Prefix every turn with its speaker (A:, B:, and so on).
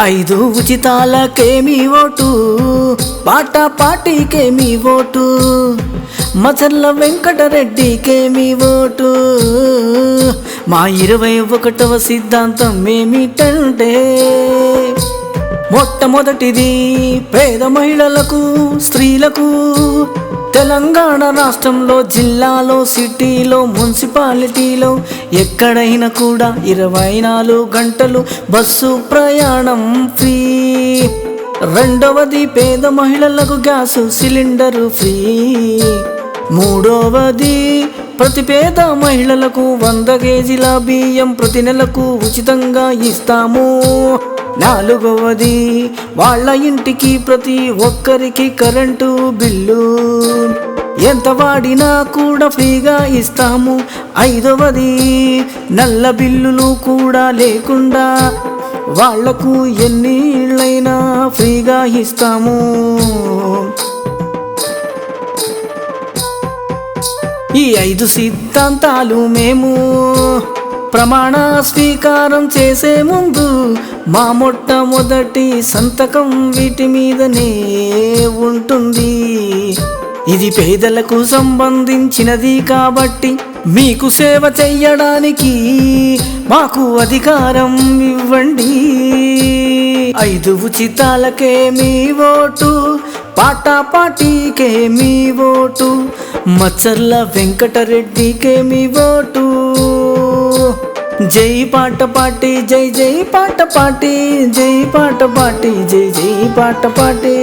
A: ఐదు ఉచితాలకేమి ఓటు, పాట పాటికేమి vote, Macharla వెంకటరెడ్డికేమి vote. మా 21వ సిద్ధాంతం ఏమిటంటే, మొట్టమొదటిది పేద మహిళలకు, స్త్రీలకు. తెలంగాణ రాష్ట్రంలో జిల్లాలో, సిటీలో, మున్సిపాలిటీలో ఎక్కడైనా కూడా 24 గంటలు బస్సు ప్రయాణం ఫ్రీ. రెండవది పేద మహిళలకు గ్యాసు సిలిండరు ఫ్రీ. మూడవది ప్రతి పేద మహిళలకు 100 కేజీల బియ్యం ప్రతి నెలకు ఉచితంగా ఇస్తాము. నాలుగవది వాళ్ళ ఇంటికి ప్రతి ఒక్కరికి కరెంటు బిల్లు ఎంత వాడినా కూడా ఫ్రీగా ఇస్తాము. ఐదవది నల్ల బిల్లులు కూడా లేకుండా వాళ్లకు ఎన్ని ఇళ్ళైనా ఫ్రీగా ఇస్తాము. ఈ 5 సిద్ధాంతాలు మేము ప్రమాణ స్వీకారం చేసే ముందు మా మొట్టమొదటి సంతకం వీటి మీదనే ఉంటుంది. ఇది పేదలకు సంబంధించినది కాబట్టి మీకు సేవ చెయ్యడానికి మాకు అధికారం ఇవ్వండి. 5 ఉచితాలకేమి ఓటు, పాట పాటికేమి ఓటు, మచర్ల వెంకటరెడ్డికేమి ఓటు. జై పాట పాటి, జై జై పాట పాటి, జై పాట పాటి, జై జై పాట పాటి.